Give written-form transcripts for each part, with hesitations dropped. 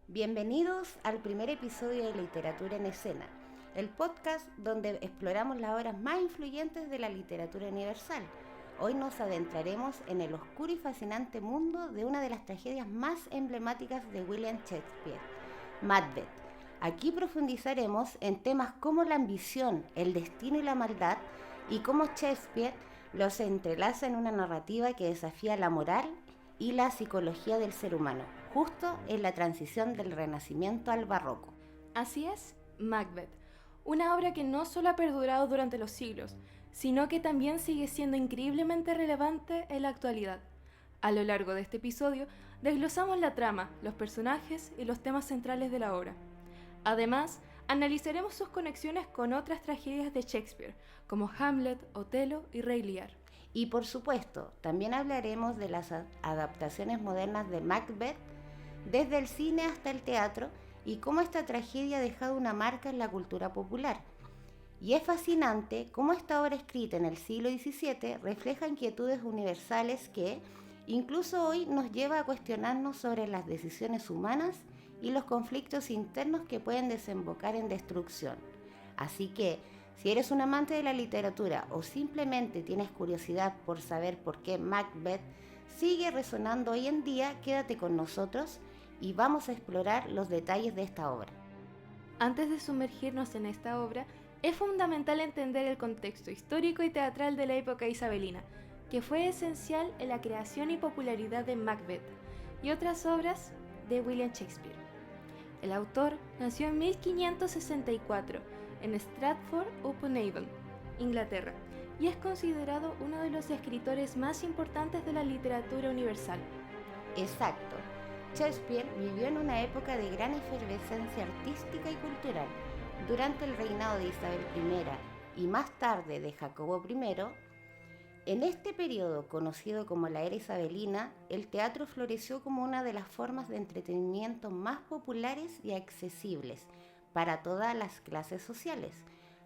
Bienvenidos al primer episodio de Literatura en Escena, el podcast donde exploramos las obras más influyentes de la literatura universal. Hoy nos adentraremos en el oscuro y fascinante mundo de una de las tragedias más emblemáticas de William Shakespeare, Macbeth. Aquí profundizaremos en temas como la ambición, el destino y la maldad, y cómo Shakespeare los entrelaza en una narrativa que desafía la moral y la psicología del ser humano, justo en la transición del Renacimiento al Barroco. Así es, Macbeth, una obra que no solo ha perdurado durante los siglos, sino que también sigue siendo increíblemente relevante en la actualidad. A lo largo de este episodio, desglosamos la trama, los personajes y los temas centrales de la obra. Además, analizaremos sus conexiones con otras tragedias de Shakespeare, como Hamlet, Otelo y Rey Lear. Y por supuesto, también hablaremos de las adaptaciones modernas de Macbeth, desde el cine hasta el teatro, y cómo esta tragedia ha dejado una marca en la cultura popular. Y es fascinante cómo esta obra escrita en el siglo XVII refleja inquietudes universales que incluso hoy nos lleva a cuestionarnos sobre las decisiones humanas y los conflictos internos que pueden desembocar en destrucción. Así que, si eres un amante de la literatura o simplemente tienes curiosidad por saber por qué Macbeth sigue resonando hoy en día, quédate con nosotros y vamos a explorar los detalles de esta obra. Antes de sumergirnos en esta obra, es fundamental entender el contexto histórico y teatral de la época isabelina, que fue esencial en la creación y popularidad de Macbeth y otras obras de William Shakespeare. El autor nació en 1564 en Stratford-upon-Avon, Inglaterra, y es considerado uno de los escritores más importantes de la literatura universal. Exacto. Shakespeare vivió en una época de gran efervescencia artística y cultural. Durante el reinado de Isabel I y más tarde de Jacobo I, en este periodo, conocido como la era isabelina, el teatro floreció como una de las formas de entretenimiento más populares y accesibles para todas las clases sociales.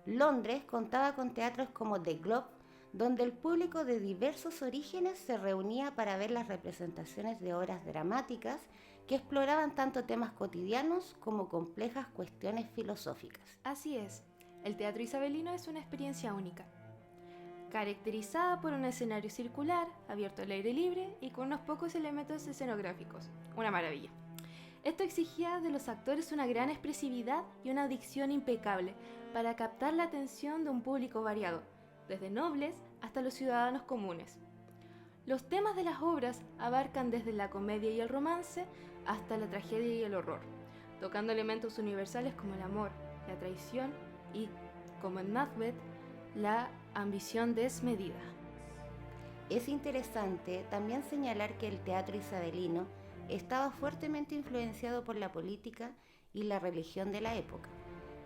Londres contaba con teatros como The Globe, donde el público de diversos orígenes se reunía para ver las representaciones de obras dramáticas que exploraban tanto temas cotidianos como complejas cuestiones filosóficas. Así es, el teatro isabelino es una experiencia única, caracterizada por un escenario circular, abierto al aire libre y con unos pocos elementos escenográficos. Una maravilla. Esto exigía de los actores una gran expresividad y una dicción impecable para captar la atención de un público variado, desde nobles hasta los ciudadanos comunes. Los temas de las obras abarcan desde la comedia y el romance hasta la tragedia y el horror, tocando elementos universales como el amor, la traición y, como en Macbeth, la ambición desmedida. Es interesante también señalar que el teatro isabelino estaba fuertemente influenciado por la política y la religión de la época.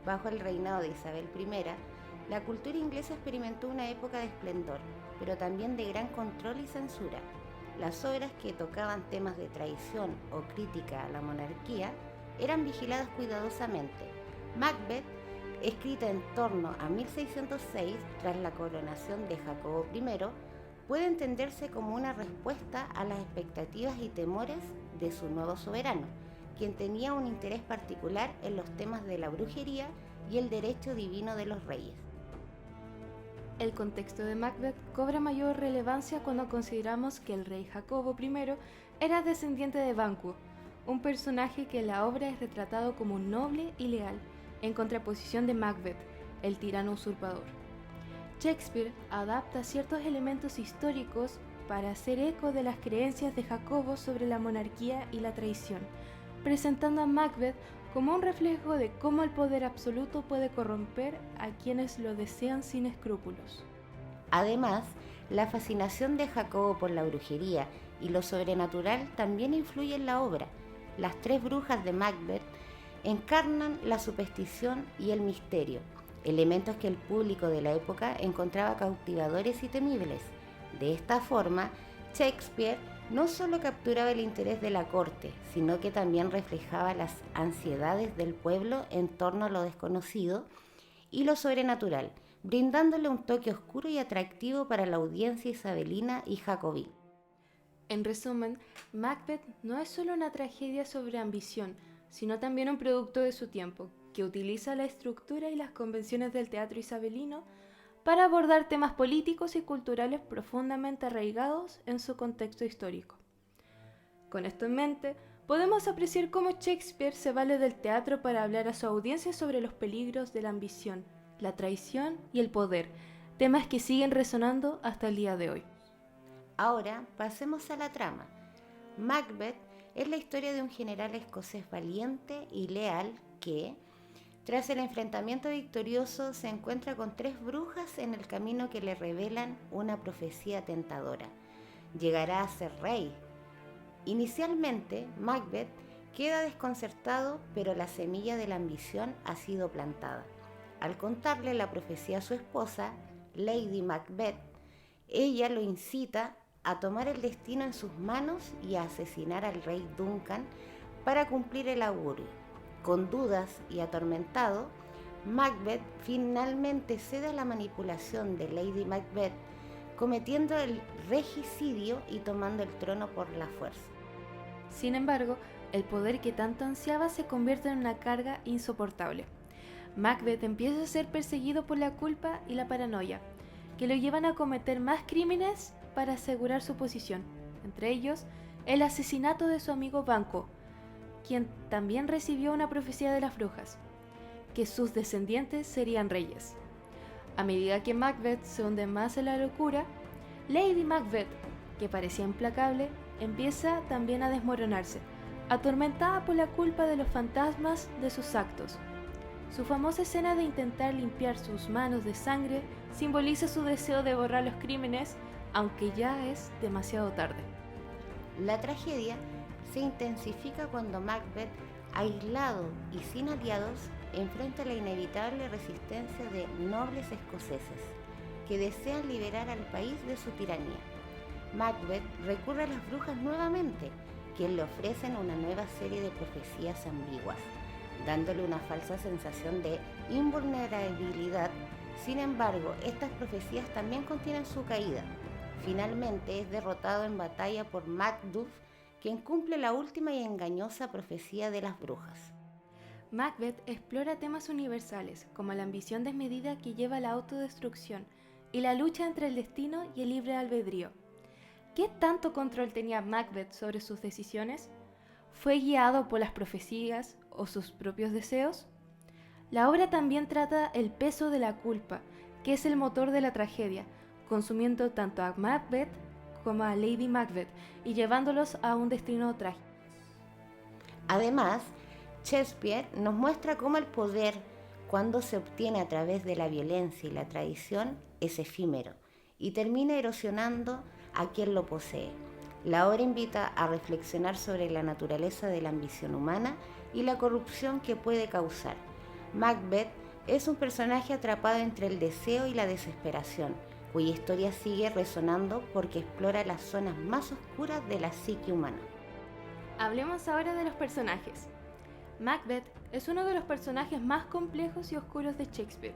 Bajo el reinado de Isabel I, la cultura inglesa experimentó una época de esplendor, pero también de gran control y censura. Las obras que tocaban temas de traición o crítica a la monarquía eran vigiladas cuidadosamente. Macbeth, escrita en torno a 1606 tras la coronación de Jacobo I, puede entenderse como una respuesta a las expectativas y temores de su nuevo soberano, quien tenía un interés particular en los temas de la brujería y el derecho divino de los reyes. El contexto de Macbeth cobra mayor relevancia cuando consideramos que el rey Jacobo I era descendiente de Banquo, un personaje que en la obra es retratado como un noble y leal, en contraposición de Macbeth, el tirano usurpador. Shakespeare adapta ciertos elementos históricos para hacer eco de las creencias de Jacobo sobre la monarquía y la traición, presentando a Macbeth como un reflejo de cómo el poder absoluto puede corromper a quienes lo desean sin escrúpulos. Además, la fascinación de Jacobo por la brujería y lo sobrenatural también influye en la obra. Las tres brujas de Macbeth encarnan la superstición y el misterio, elementos que el público de la época encontraba cautivadores y temibles. De esta forma, Shakespeare no solo capturaba el interés de la corte, sino que también reflejaba las ansiedades del pueblo en torno a lo desconocido y lo sobrenatural, brindándole un toque oscuro y atractivo para la audiencia isabelina y jacobina. En resumen, Macbeth no es solo una tragedia sobre ambición, sino también un producto de su tiempo, que utiliza la estructura y las convenciones del teatro isabelino para abordar temas políticos y culturales profundamente arraigados en su contexto histórico. Con esto en mente, podemos apreciar cómo Shakespeare se vale del teatro para hablar a su audiencia sobre los peligros de la ambición, la traición y el poder, temas que siguen resonando hasta el día de hoy. Ahora pasemos a la trama. Macbeth es la historia de un general escocés valiente y leal que, tras el enfrentamiento victorioso, se encuentra con 3 brujas en el camino que le revelan una profecía tentadora. Llegará a ser rey. Inicialmente, Macbeth queda desconcertado, pero la semilla de la ambición ha sido plantada. Al contarle la profecía a su esposa, Lady Macbeth, ella lo incita a tomar el destino en sus manos y a asesinar al rey Duncan para cumplir el augurio. Con dudas y atormentado, Macbeth finalmente cede a la manipulación de Lady Macbeth, cometiendo el regicidio y tomando el trono por la fuerza. Sin embargo, el poder que tanto ansiaba se convierte en una carga insoportable. Macbeth empieza a ser perseguido por la culpa y la paranoia, que lo llevan a cometer más crímenes para asegurar su posición, entre ellos el asesinato de su amigo Banquo, quien también recibió una profecía de las brujas, que sus descendientes serían reyes. A medida que Macbeth se hunde más en la locura, Lady Macbeth, que parecía implacable, empieza también a desmoronarse, atormentada por la culpa de los fantasmas de sus actos. Su famosa escena de intentar limpiar sus manos de sangre simboliza su deseo de borrar los crímenes, aunque ya es demasiado tarde. La tragedia se intensifica cuando Macbeth, aislado y sin aliados, enfrenta la inevitable resistencia de nobles escoceses que desean liberar al país de su tiranía. Macbeth recurre a las brujas nuevamente, quien le ofrecen una nueva serie de profecías ambiguas, dándole una falsa sensación de invulnerabilidad. Sin embargo, estas profecías también contienen su caída. Finalmente es derrotado en batalla por Macduff, quien cumple la última y engañosa profecía de las brujas. Macbeth explora temas universales, como la ambición desmedida que lleva a la autodestrucción y la lucha entre el destino y el libre albedrío. ¿Qué tanto control tenía Macbeth sobre sus decisiones? ¿Fue guiado por las profecías o sus propios deseos? La obra también trata el peso de la culpa, que es el motor de la tragedia, consumiendo tanto a Macbeth como a Lady Macbeth y llevándolos a un destino trágico. Además, Shakespeare nos muestra cómo el poder, cuando se obtiene a través de la violencia y la traición, es efímero y termina erosionando a quien lo posee. La obra invita a reflexionar sobre la naturaleza de la ambición humana y la corrupción que puede causar. Macbeth es un personaje atrapado entre el deseo y la desesperación, cuya historia sigue resonando porque explora las zonas más oscuras de la psique humana. Hablemos ahora de los personajes. Macbeth es uno de los personajes más complejos y oscuros de Shakespeare.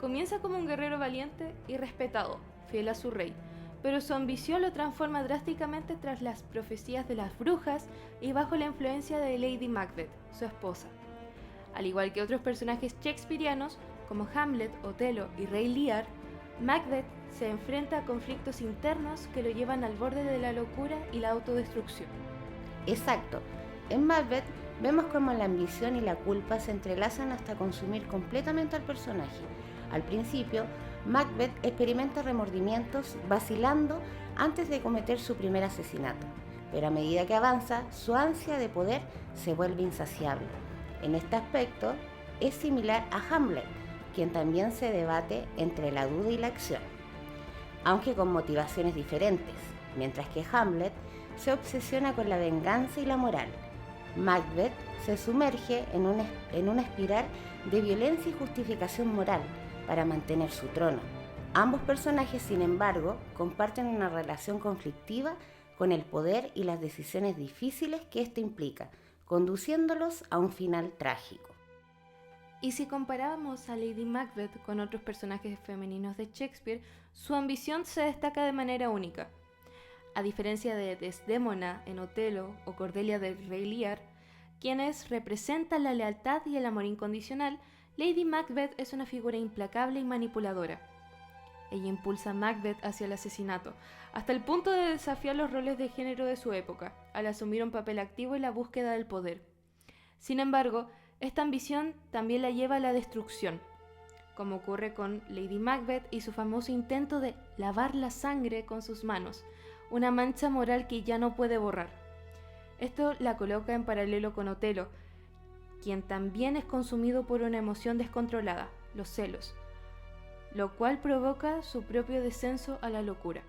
Comienza como un guerrero valiente y respetado, fiel a su rey, pero su ambición lo transforma drásticamente tras las profecías de las brujas y bajo la influencia de Lady Macbeth, su esposa. Al igual que otros personajes shakespearianos, como Hamlet, Otelo y Rey Lear, Macbeth se enfrenta a conflictos internos que lo llevan al borde de la locura y la autodestrucción. Exacto. En Macbeth vemos cómo la ambición y la culpa se entrelazan hasta consumir completamente al personaje. Al principio, Macbeth experimenta remordimientos vacilando antes de cometer su primer asesinato, pero a medida que avanza, su ansia de poder se vuelve insaciable. En este aspecto, es similar a Hamlet, quien también se debate entre la duda y la acción, aunque con motivaciones diferentes, mientras que Hamlet se obsesiona con la venganza y la moral. Macbeth se sumerge en una espiral de violencia y justificación moral para mantener su trono. Ambos personajes, sin embargo, comparten una relación conflictiva con el poder y las decisiones difíciles que éste implica, conduciéndolos a un final trágico. Y si comparamos a Lady Macbeth con otros personajes femeninos de Shakespeare, su ambición se destaca de manera única. A diferencia de Desdémona en Otelo o Cordelia del Rey Lear, quienes representan la lealtad y el amor incondicional, Lady Macbeth es una figura implacable y manipuladora. Ella impulsa a Macbeth hacia el asesinato, hasta el punto de desafiar los roles de género de su época, al asumir un papel activo en la búsqueda del poder. Sin embargo, esta ambición también la lleva a la destrucción, como ocurre con Lady Macbeth y su famoso intento de lavar la sangre con sus manos, una mancha moral que ya no puede borrar. Esto la coloca en paralelo con Otelo, quien también es consumido por una emoción descontrolada, los celos, lo cual provoca su propio descenso a la locura.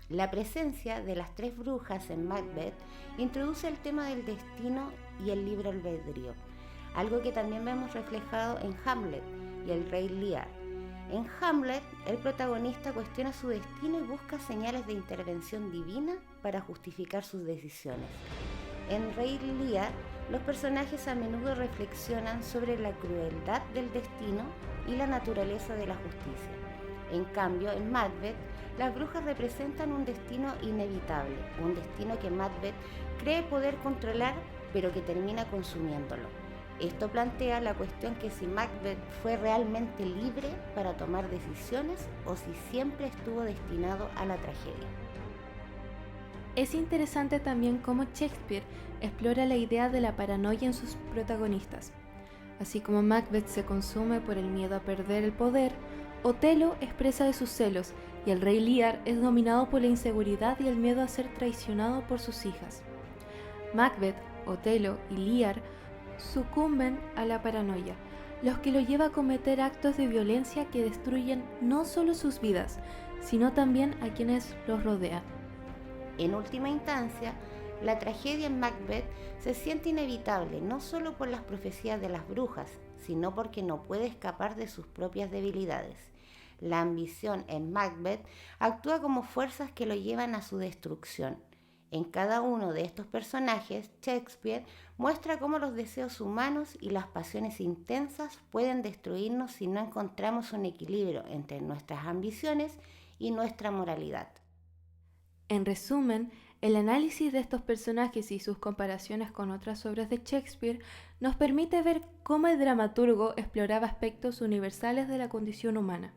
La presencia de las 3 brujas en Macbeth introduce el tema del destino y el libre albedrío, algo que también vemos reflejado en Hamlet y el rey Lear. En Hamlet, el protagonista cuestiona su destino y busca señales de intervención divina para justificar sus decisiones. En Rey Lear, los personajes a menudo reflexionan sobre la crueldad del destino y la naturaleza de la justicia. En cambio, en Macbeth, las brujas representan un destino inevitable, un destino que Macbeth cree poder controlar, pero que termina consumiéndolo. Esto plantea la cuestión que si Macbeth fue realmente libre para tomar decisiones o si siempre estuvo destinado a la tragedia. Es interesante también cómo Shakespeare explora la idea de la paranoia en sus protagonistas. Así como Macbeth se consume por el miedo a perder el poder, Otelo expresa de sus celos y el rey Lear es dominado por la inseguridad y el miedo a ser traicionado por sus hijas. Macbeth, Otelo y Lear sucumben a la paranoia, lo que lo lleva a cometer actos de violencia que destruyen no solo sus vidas, sino también a quienes los rodean. En última instancia, la tragedia en Macbeth se siente inevitable no solo por las profecías de las brujas, sino porque no puede escapar de sus propias debilidades. La ambición en Macbeth actúa como fuerzas que lo llevan a su destrucción. En cada uno de estos personajes, Shakespeare muestra cómo los deseos humanos y las pasiones intensas pueden destruirnos si no encontramos un equilibrio entre nuestras ambiciones y nuestra moralidad. En resumen, el análisis de estos personajes y sus comparaciones con otras obras de Shakespeare nos permite ver cómo el dramaturgo exploraba aspectos universales de la condición humana.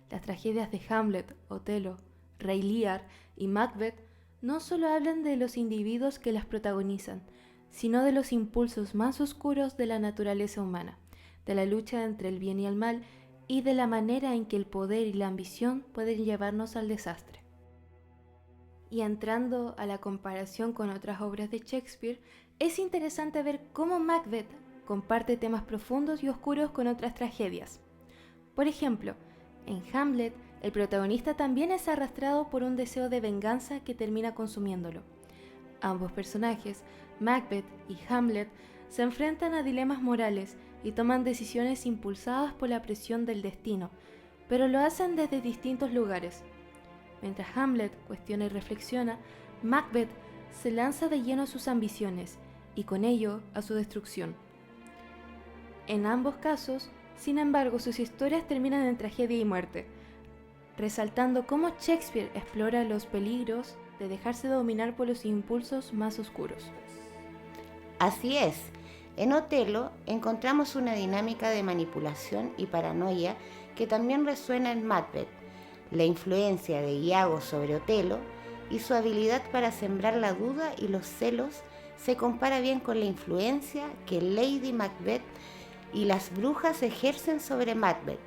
Las tragedias de Hamlet, Otelo, Rey Lear y Macbeth no solo hablan de los individuos que las protagonizan, sino de los impulsos más oscuros de la naturaleza humana, de la lucha entre el bien y el mal y de la manera en que el poder y la ambición pueden llevarnos al desastre. Y entrando a la comparación con otras obras de Shakespeare, es interesante ver cómo Macbeth comparte temas profundos y oscuros con otras tragedias. Por ejemplo, en Hamlet, el protagonista también es arrastrado por un deseo de venganza que termina consumiéndolo. Ambos personajes, Macbeth y Hamlet, se enfrentan a dilemas morales y toman decisiones impulsadas por la presión del destino, pero lo hacen desde distintos lugares. Mientras Hamlet cuestiona y reflexiona, Macbeth se lanza de lleno a sus ambiciones y con ello a su destrucción. En ambos casos, sin embargo, sus historias terminan en tragedia y muerte, resaltando cómo Shakespeare explora los peligros de dejarse dominar por los impulsos más oscuros. Así es, en Otelo encontramos una dinámica de manipulación y paranoia que también resuena en Macbeth. La influencia de Iago sobre Otelo y su habilidad para sembrar la duda y los celos se compara bien con la influencia que Lady Macbeth y las brujas ejercen sobre Macbeth,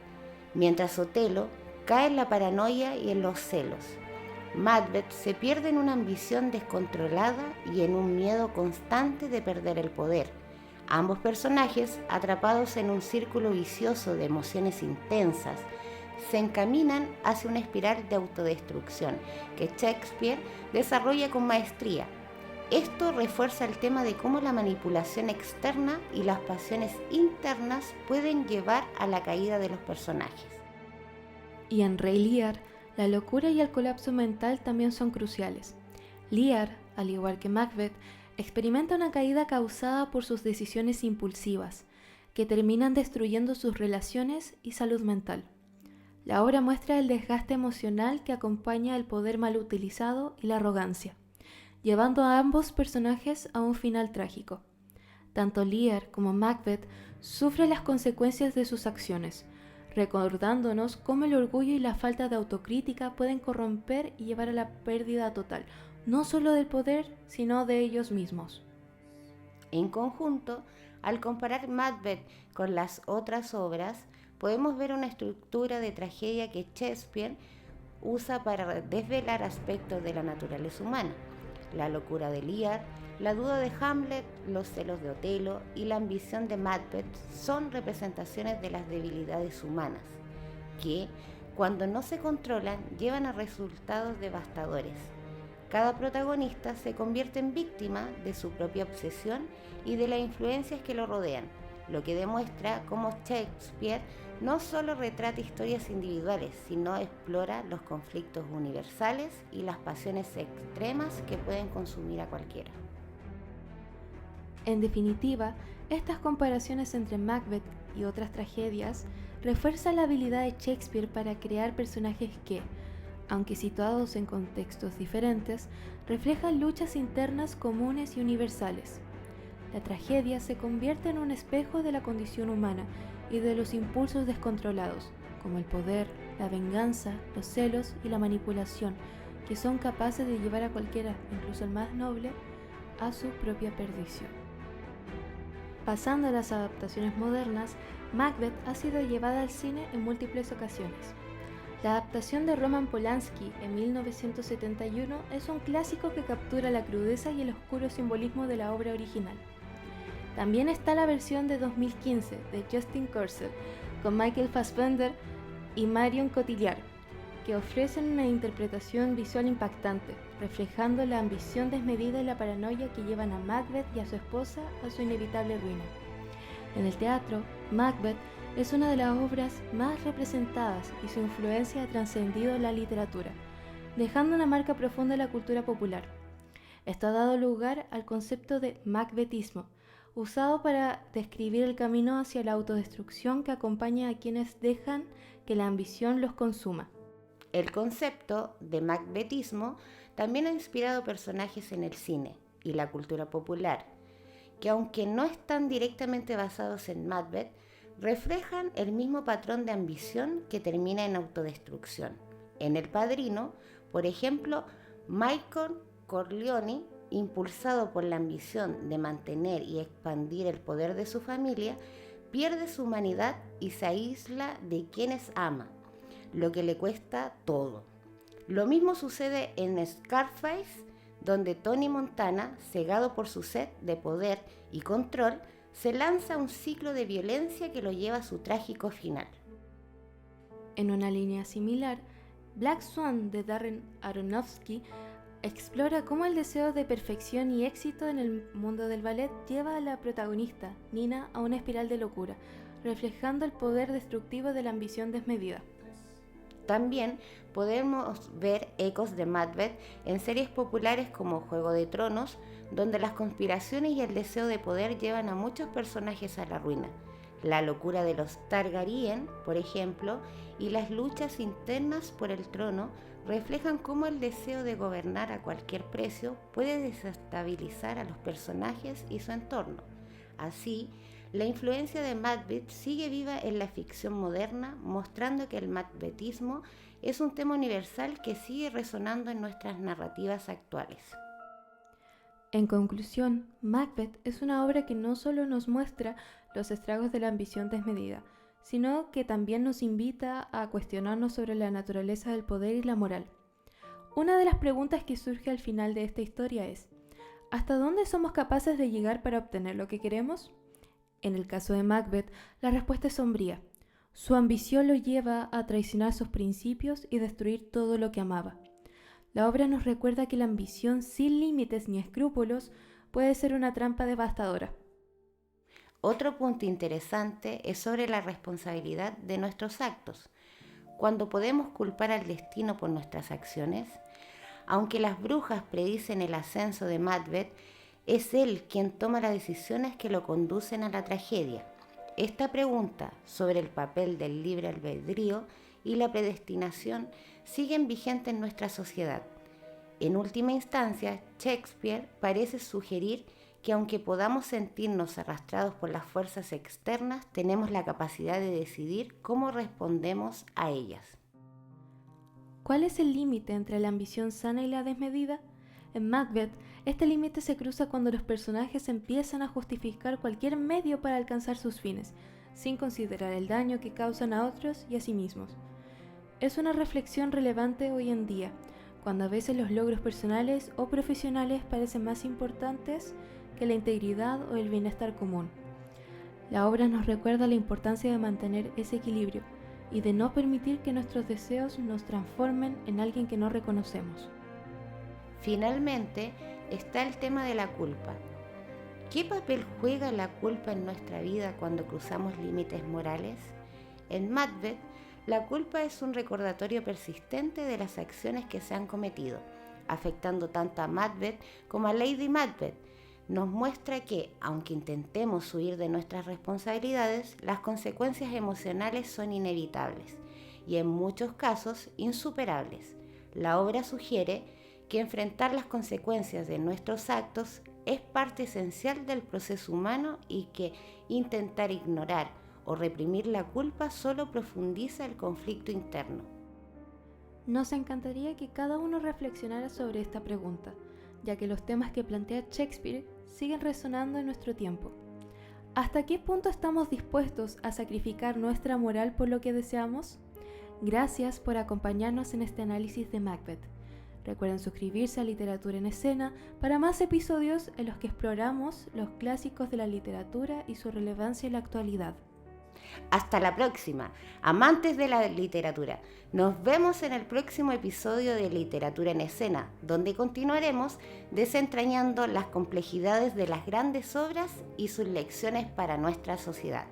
mientras Otelo cae en la paranoia y en los celos. Macbeth se pierde en una ambición descontrolada y en un miedo constante de perder el poder. Ambos personajes, atrapados en un círculo vicioso de emociones intensas, se encaminan hacia una espiral de autodestrucción que Shakespeare desarrolla con maestría. Esto refuerza el tema de cómo la manipulación externa y las pasiones internas pueden llevar a la caída de los personajes. Y en Rey Lear, la locura y el colapso mental también son cruciales. Lear, al igual que Macbeth, experimenta una caída causada por sus decisiones impulsivas, que terminan destruyendo sus relaciones y salud mental. La obra muestra el desgaste emocional que acompaña el poder mal utilizado y la arrogancia, llevando a ambos personajes a un final trágico. Tanto Lear como Macbeth sufren las consecuencias de sus acciones, recordándonos cómo el orgullo y la falta de autocrítica pueden corromper y llevar a la pérdida total, no solo del poder, sino de ellos mismos. En conjunto, al comparar Macbeth con las otras obras, podemos ver una estructura de tragedia que Shakespeare usa para desvelar aspectos de la naturaleza humana. La locura de Lear, la duda de Hamlet, los celos de Otelo y la ambición de Macbeth son representaciones de las debilidades humanas, que, cuando no se controlan, llevan a resultados devastadores. Cada protagonista se convierte en víctima de su propia obsesión y de las influencias que lo rodean, lo que demuestra cómo Shakespeare no solo retrata historias individuales, sino explora los conflictos universales y las pasiones extremas que pueden consumir a cualquiera. En definitiva, estas comparaciones entre Macbeth y otras tragedias refuerzan la habilidad de Shakespeare para crear personajes que, aunque situados en contextos diferentes, reflejan luchas internas comunes y universales. La tragedia se convierte en un espejo de la condición humana y de los impulsos descontrolados, como el poder, la venganza, los celos y la manipulación, que son capaces de llevar a cualquiera, incluso el más noble, a su propia perdición. Pasando a las adaptaciones modernas, Macbeth ha sido llevada al cine en múltiples ocasiones. La adaptación de Roman Polanski en 1971 es un clásico que captura la crudeza y el oscuro simbolismo de la obra original. También está la versión de 2015 de Justin Kurzel con Michael Fassbender y Marion Cotillard, que ofrecen una interpretación visual impactante, reflejando la ambición desmedida y la paranoia que llevan a Macbeth y a su esposa a su inevitable ruina. En el teatro, Macbeth es una de las obras más representadas y su influencia ha trascendido la literatura, dejando una marca profunda en la cultura popular. Esto ha dado lugar al concepto de macbetismo, usado para describir el camino hacia la autodestrucción que acompaña a quienes dejan que la ambición los consuma. El concepto de macbetismo también ha inspirado personajes en el cine y la cultura popular, que aunque no están directamente basados en Macbeth, reflejan el mismo patrón de ambición que termina en autodestrucción. En El Padrino, por ejemplo, Michael Corleone, impulsado por la ambición de mantener y expandir el poder de su familia, pierde su humanidad y se aísla de quienes ama, lo que le cuesta todo. Lo mismo sucede en Scarface, donde Tony Montana, cegado por su sed de poder y control, se lanza a un ciclo de violencia que lo lleva a su trágico final. En una línea similar, Black Swan de Darren Aronofsky explora cómo el deseo de perfección y éxito en el mundo del ballet lleva a la protagonista, Nina, a una espiral de locura, reflejando el poder destructivo de la ambición desmedida. También podemos ver ecos de Macbeth en series populares como Juego de Tronos, donde las conspiraciones y el deseo de poder llevan a muchos personajes a la ruina. La locura de los Targaryen, por ejemplo, y las luchas internas por el trono reflejan cómo el deseo de gobernar a cualquier precio puede desestabilizar a los personajes y su entorno. Así, la influencia de Macbeth sigue viva en la ficción moderna, mostrando que el macbetismo es un tema universal que sigue resonando en nuestras narrativas actuales. En conclusión, Macbeth es una obra que no solo nos muestra los estragos de la ambición desmedida, sino que también nos invita a cuestionarnos sobre la naturaleza del poder y la moral. Una de las preguntas que surge al final de esta historia es: ¿hasta dónde somos capaces de llegar para obtener lo que queremos? En el caso de Macbeth, la respuesta es sombría. Su ambición lo lleva a traicionar sus principios y destruir todo lo que amaba. La obra nos recuerda que la ambición sin límites ni escrúpulos puede ser una trampa devastadora. Otro punto interesante es sobre la responsabilidad de nuestros actos. Cuando podemos culpar al destino por nuestras acciones, aunque las brujas predicen el ascenso de Macbeth, es él quien toma las decisiones que lo conducen a la tragedia. Esta pregunta sobre el papel del libre albedrío y la predestinación siguen vigentes en nuestra sociedad. En última instancia, Shakespeare parece sugerir que aunque podamos sentirnos arrastrados por las fuerzas externas, tenemos la capacidad de decidir cómo respondemos a ellas. ¿Cuál es el límite entre la ambición sana y la desmedida? En Macbeth, este límite se cruza cuando los personajes empiezan a justificar cualquier medio para alcanzar sus fines, sin considerar el daño que causan a otros y a sí mismos. Es una reflexión relevante hoy en día, cuando a veces los logros personales o profesionales parecen más importantes que la integridad o el bienestar común. La obra nos recuerda la importancia de mantener ese equilibrio y de no permitir que nuestros deseos nos transformen en alguien que no reconocemos. Finalmente, está el tema de la culpa. ¿Qué papel juega la culpa en nuestra vida cuando cruzamos límites morales? En Macbeth, la culpa es un recordatorio persistente de las acciones que se han cometido, afectando tanto a Macbeth como a Lady Macbeth. Nos muestra que, aunque intentemos huir de nuestras responsabilidades, las consecuencias emocionales son inevitables y en muchos casos insuperables. La obra sugiere que enfrentar las consecuencias de nuestros actos es parte esencial del proceso humano y que intentar ignorar o reprimir la culpa solo profundiza el conflicto interno. Nos encantaría que cada uno reflexionara sobre esta pregunta, ya que los temas que plantea Shakespeare siguen resonando en nuestro tiempo. ¿Hasta qué punto estamos dispuestos a sacrificar nuestra moral por lo que deseamos? Gracias por acompañarnos en este análisis de Macbeth. Recuerden suscribirse a Literatura en Escena para más episodios en los que exploramos los clásicos de la literatura y su relevancia en la actualidad. Hasta la próxima, amantes de la literatura. Nos vemos en el próximo episodio de Literatura en Escena, donde continuaremos desentrañando las complejidades de las grandes obras y sus lecciones para nuestra sociedad.